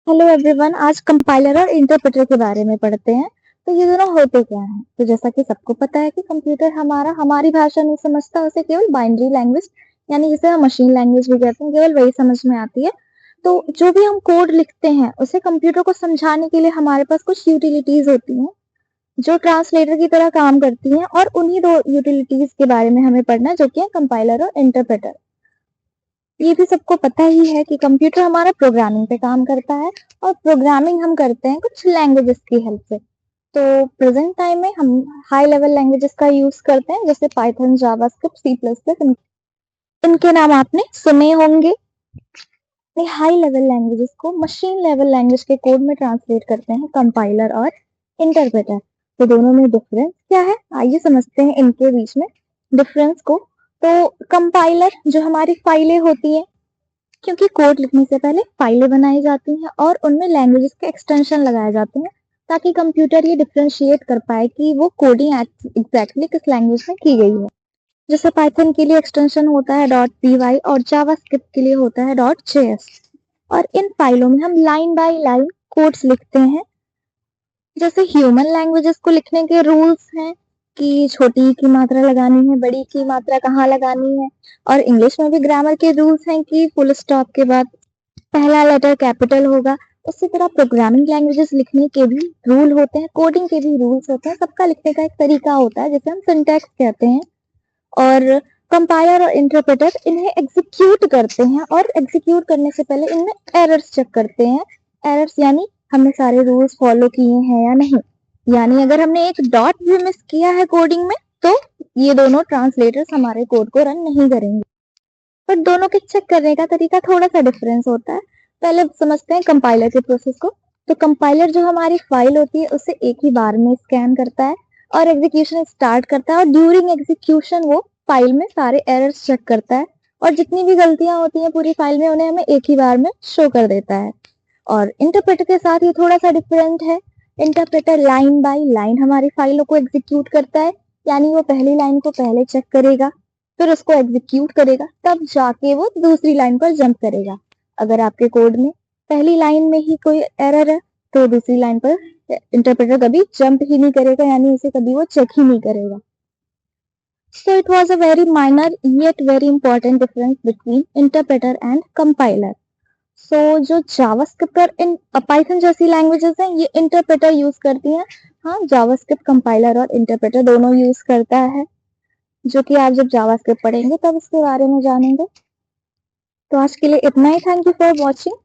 Hello everyone. आज compiler और interpreter के बारे में पढ़ते हैं। तो ये दोनों होते क्या हैं? तो जैसा कि सबको पता है कि कंप्यूटर हमारी भाषा नहीं समझता, उसे केवल बाइनरी लैंग्वेज यानी जिसे हम मशीन लैंग्वेज भी कहते हैं, केवल वही समझ में आती है। तो जो भी हम कोड लिखते हैं उसे कंप्यूटर को समझाने के लिए हमारे पास कुछ यूटिलिटीज होती हैं जो ट्रांसलेटर की तरह काम करती हैं, और उन्हीं दो यूटिलिटीज के बारे में हमें पढ़ना है, जो कि है कंपाइलर और इंटरप्रेटर। ये भी सबको पता ही है कि कंप्यूटर हमारा प्रोग्रामिंग पे काम करता है, और प्रोग्रामिंग हम करते हैं कुछ लैंग्वेजेस की हेल्प से। तो प्रेजेंट टाइम में हम हाई लेवल लैंग्वेजेस का यूज करते हैं, जैसे Python, JavaScript, C plus plus. इनके नाम आपने सुने होंगे। हाई लेवल लैंग्वेजेस को मशीन लेवल लैंग्वेज के कोड में ट्रांसलेट करते हैं कंपाइलर और इंटरप्रेटर। तो दोनों में डिफरेंस क्या है, आइए समझते हैं इनके बीच में डिफरेंस को। तो कंपाइलर जो हमारी फाइलें होती हैं, क्योंकि कोड लिखने से पहले फाइलें बनाई जाती हैं और उनमें लैंग्वेजेस के एक्सटेंशन लगाए जाते हैं, ताकि कंप्यूटर ये डिफरेंशिएट कर पाए कि वो कोडिंग एग्जैक्टली किस लैंग्वेज में की गई है। जैसे पाइथन के लिए एक्सटेंशन होता है .py और जावास्क्रिप्ट के लिए होता है .js। और इन फाइलों में हम लाइन बाय लाइन कोड्स लिखते हैं। जैसे ह्यूमन लैंग्वेजेस को लिखने के रूल्स हैं कि छोटी की मात्रा लगानी है, बड़ी की मात्रा कहाँ लगानी है। और इंग्लिश में भी ग्रामर के रूल्स हैं कि फुल स्टॉप के बाद पहला लेटर कैपिटल होगा। उसी तरह प्रोग्रामिंग लैंग्वेजेस लिखने के भी रूल होते हैं, कोडिंग के भी रूल्स होते हैं। सबका लिखने का एक तरीका होता है जिसे हम सिंटैक्स कहते हैं। और कंपाइलर और इंटरप्रेटर इन्हें एग्जीक्यूट करते हैं, और एग्जीक्यूट करने से पहले इनमें एरर्स चेक करते हैं। एरर्स यानी हमने सारे रूल्स फॉलो किए हैं या नहीं। यानी अगर हमने एक डॉट भी मिस किया है कोडिंग में, तो ये दोनों ट्रांसलेटर्स हमारे कोड को रन नहीं करेंगे। पर दोनों के चेक करने का तरीका थोड़ा सा डिफरेंस होता है। पहले समझते हैं कंपाइलर के प्रोसेस को। तो कंपाइलर जो हमारी फाइल होती है उसे एक ही बार में स्कैन करता है और एग्जीक्यूशन स्टार्ट करता है, और ड्यूरिंग एग्जीक्यूशन वो फाइल में सारे एरर्स चेक करता है, और जितनी भी गलतियां होती हैं पूरी फाइल में उन्हें हमें एक ही बार में शो कर देता है। और इंटरप्रेटर के साथ ये थोड़ा सा डिफरेंट है। इंटरप्रेटर लाइन बाय लाइन हमारी फाइलों को एग्जीक्यूट करता है, यानी वो पहली लाइन को पहले चेक करेगा, फिर उसको एग्जीक्यूट करेगा, तब जाके वो दूसरी लाइन पर जंप करेगा। अगर आपके कोड में पहली लाइन में ही कोई एरर है, तो दूसरी लाइन पर इंटरप्रेटर कभी जंप ही नहीं करेगा, यानी उसे कभी वो चेक ही नहीं करेगा। So it was a very minor yet very important difference between interpreter and compiler. So जो जावास्क्रिप्ट और पाइथन जैसी लैंग्वेजेस हैं ये इंटरप्रेटर यूज करती हैं। हाँ, जावास्क्रिप्ट कंपाइलर और इंटरप्रेटर दोनों यूज करता है, जो कि आप जब जावास्क्रिप्ट पढ़ेंगे तब इसके बारे में जानेंगे। तो आज के लिए इतना ही। Thank you for watching.